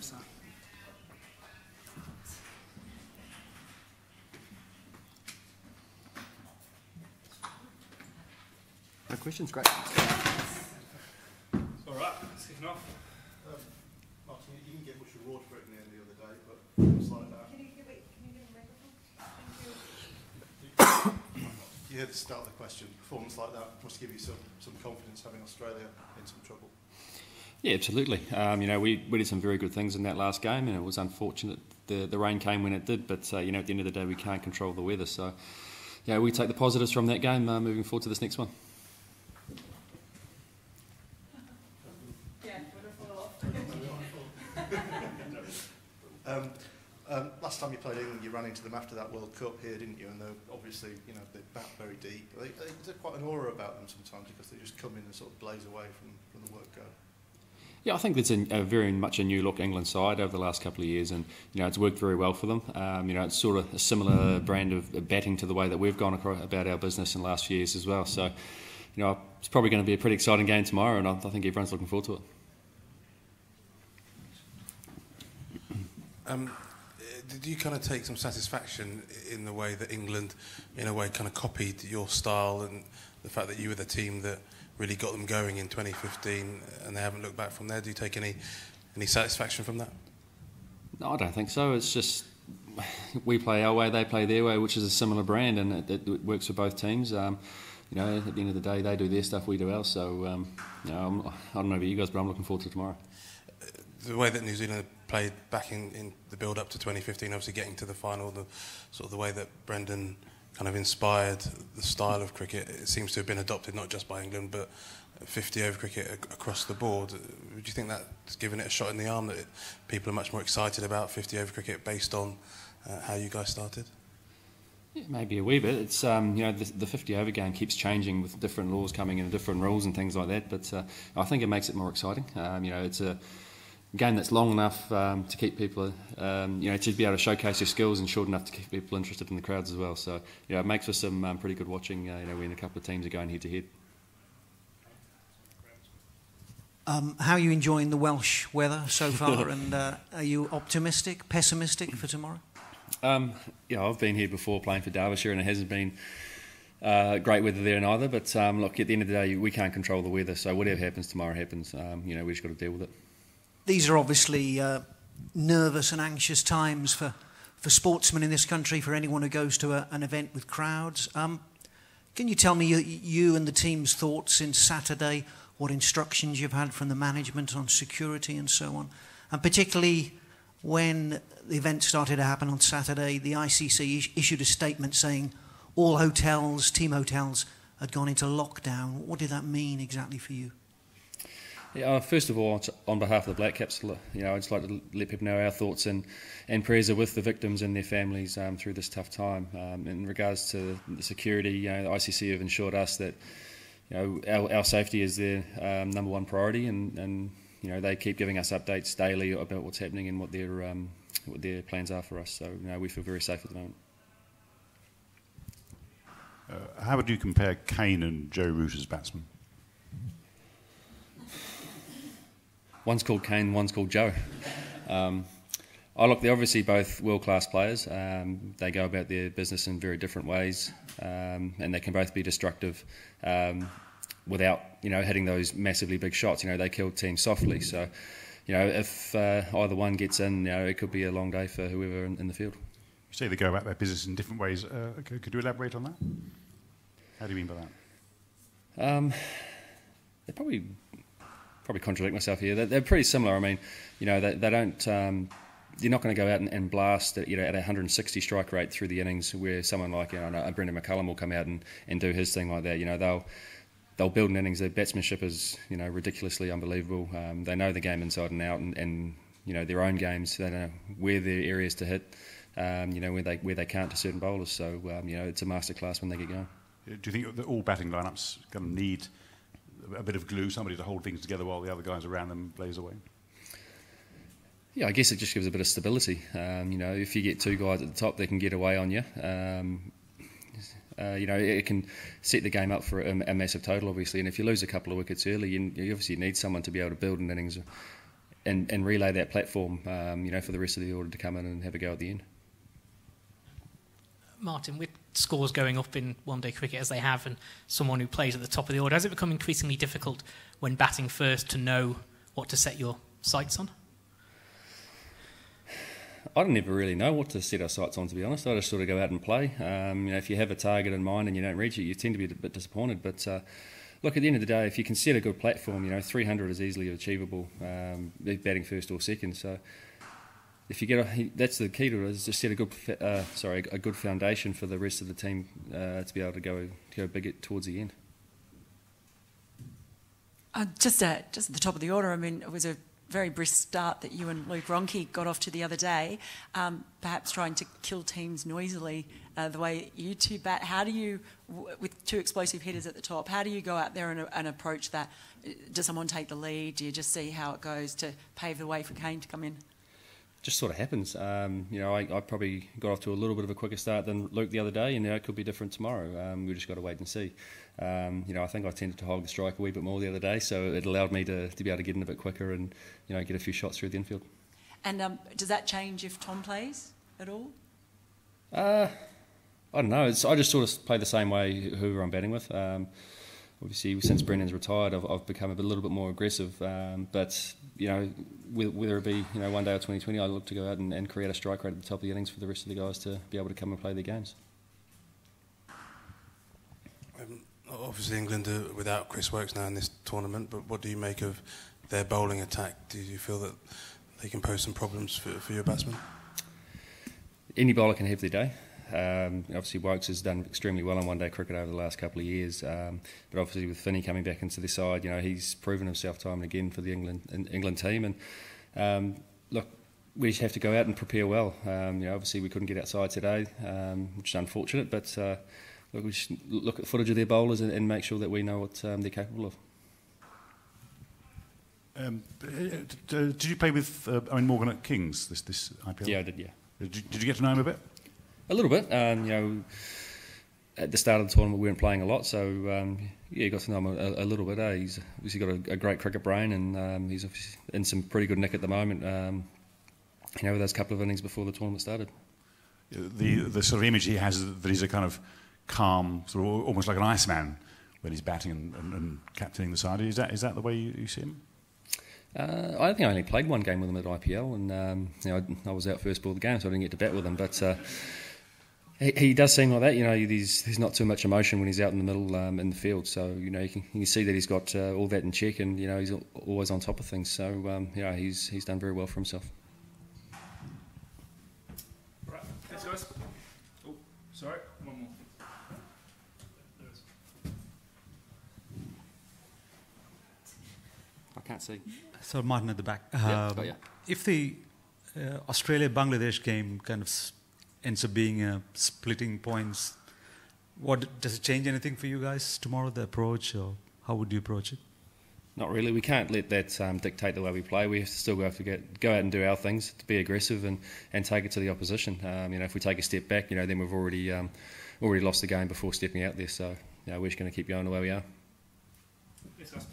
So. No questions, great. It's all right, it's kicking off. Martin, you didn't get much reward for it in the end the other day, but it's like that. Can you give a microphone? You heard the start of the question. Performance like that must give you some confidence having Australia in some trouble. Yeah, absolutely. We did some very good things in that last game, and it was unfortunate the rain came when it did. But at the end of the day, we can't control the weather. So, we take the positives from that game moving forward to this next one. Last time you played England, you ran into them after that World Cup here, didn't you? And they're obviously, they bat very deep. There's quite an aura about them sometimes because they just come in and sort of blaze away from the word go. Yeah, I think there's a very much a new look England side over the last couple of years, and it's worked very well for them. It's sort of a similar brand of batting to the way that we've gone about our business in the last few years as well. So, it's probably going to be a pretty exciting game tomorrow, and I think everyone's looking forward to it. Did you kind of take some satisfaction in the way that England, in a way, kind of copied your style and the fact that you were the team that really got them going in 2015 and they haven't looked back from there? Do you take any satisfaction from that? No, I don't think so. It's just we play our way, they play their way, which is a similar brand, and it works for both teams. At the end of the day, they do their stuff, we do ours. So, I don't know about you guys, but I'm looking forward to tomorrow. The way that New Zealand played back in the build-up to 2015, obviously getting to the final, the way that Brendan kind of inspired the style of cricket, it seems to have been adopted not just by England, but 50-over cricket across the board. Would you think that's given it a shot in the arm, that people are much more excited about 50-over cricket based on how you guys started? Yeah, maybe a wee bit. It's the 50-over game keeps changing with different laws coming in and different rules and things like that, but I think it makes it more exciting. It's a game that's long enough to keep people, to be able to showcase your skills, and short enough to keep people interested in the crowds as well. So, it makes for some pretty good watching, when a couple of teams are going head to head. How are you enjoying the Welsh weather so far, and are you optimistic, pessimistic for tomorrow? I've been here before playing for Derbyshire, and it hasn't been great weather there neither. But look, at the end of the day, we can't control the weather, so whatever happens tomorrow happens. We just got to deal with it. These are obviously nervous and anxious times for sportsmen in this country, for anyone who goes to an event with crowds. Can you tell me you and the team's thoughts since Saturday, what instructions you've had from the management on security and so on? And particularly when the event started to happen on Saturday, the ICC issued a statement saying all hotels, team hotels, had gone into lockdown. What did that mean exactly for you? Yeah, first of all, on behalf of the Black Caps, I'd just like to let people know our thoughts and prayers are with the victims and their families through this tough time. In regards to the security, the ICC have ensured us that our safety is their number one priority, and they keep giving us updates daily about what's happening and what their plans are for us. So we feel very safe at the moment. How would you compare Kane and Joe Root as batsmen? One's called Kane, one's called Joe. They're obviously both world-class players. They go about their business in very different ways, and they can both be destructive without, hitting those massively big shots. They kill teams softly. So, if either one gets in, it could be a long day for whoever in the field. You say they go about their business in different ways. Could you elaborate on that? How do you mean by that? They probably contradict myself here. They're pretty similar. I mean, they don't. You're not going to go out and blast at a 160 strike rate through the innings, where someone like Brendan McCullum will come out and do his thing like that. They'll build an innings. Their batsmanship is ridiculously unbelievable. They know the game inside and out, and their own games. They know where their areas to hit. Where they can't to certain bowlers. So it's a masterclass when they get going. Do you think that all batting lineups going to need a bit of glue, somebody to hold things together while the other guys around them blaze away? Yeah, I guess it just gives a bit of stability. If you get two guys at the top, they can get away on you. It can set the game up for a massive total, obviously. And if you lose a couple of wickets early, you obviously need someone to be able to build an innings and relay that platform, for the rest of the order to come in and have a go at the end. Martin, with scores going up in one-day cricket as they have, and someone who plays at the top of the order, has it become increasingly difficult when batting first to know what to set your sights on? I don't ever really know what to set our sights on, to be honest. I just sort of go out and play. If you have a target in mind and you don't reach it, you tend to be a bit disappointed. But look, at the end of the day, if you can set a good platform, 300 is easily achievable, batting first or second. So if you that's the key to it, is just set a good foundation for the rest of the team to be able to go big towards the end. Just at the top of the order, I mean, it was a very brisk start that you and Luke Ronke got off to the other day, perhaps trying to kill teams noisily the way you two bat. How do you, with two explosive hitters at the top, how do you go out there and approach that? Does someone take the lead? Do you just see how it goes to pave the way for Kane to come in? Just sort of happens. I probably got off to a little bit of a quicker start than Luke the other day, and it could be different tomorrow. We just got to wait and see. I think I tended to hog the strike a wee bit more the other day, so it allowed me to be able to get in a bit quicker and get a few shots through the infield. And does that change if Tom plays at all? I don't know. I just sort of play the same way whoever I'm batting with. Obviously, since Brendan's retired, I've become a little bit more aggressive. But whether it be one day or 2020, I look to go out and create a strike rate at the top of the innings for the rest of the guys to be able to come and play their games. Obviously, England are without Chris Woakes now in this tournament. But what do you make of their bowling attack? Do you feel that they can pose some problems for your batsmen? Any bowler can have their day. Obviously, Woakes has done extremely well in one-day cricket over the last couple of years. But obviously, with Finney coming back into the side, he's proven himself time and again for the England team. And look, we just have to go out and prepare well. Obviously, we couldn't get outside today, which is unfortunate. But look, we just look at footage of their bowlers and make sure that we know what they're capable of. Did you play with Morgan at Kings this IPL? Yeah, I did. Yeah. Did you get to know him a bit? A little bit. At the start of the tournament, we weren't playing a lot, so got to know him a little bit. He's obviously got a great cricket brain, and he's obviously in some pretty good nick at the moment. With those couple of innings before the tournament started. The sort of image he has that he's a kind of calm, sort of almost like an Iceman when he's batting and captaining the side. Is that the way you see him? I think I only played one game with him at IPL, and I was out first ball of the game, so I didn't get to bat with him. But he does seem like that. There's not too much emotion when he's out in the middle in the field. So you can see that he's got all that in check, and he's always on top of things. So he's done very well for himself. Right, thanks guys. Oh, sorry, one more. I can't see. So Martin at the back. Got you. If the Australia-Bangladesh game kind of ends up being splitting points, does it change anything for you guys tomorrow, the approach, or how would you approach it? Not really. We can't let that dictate the way we play. We still have to go out and do our things, to be aggressive and take it to the opposition. If we take a step back, then we've already lost the game before stepping out there. So we're just going to keep going the way we are. Yes, guys.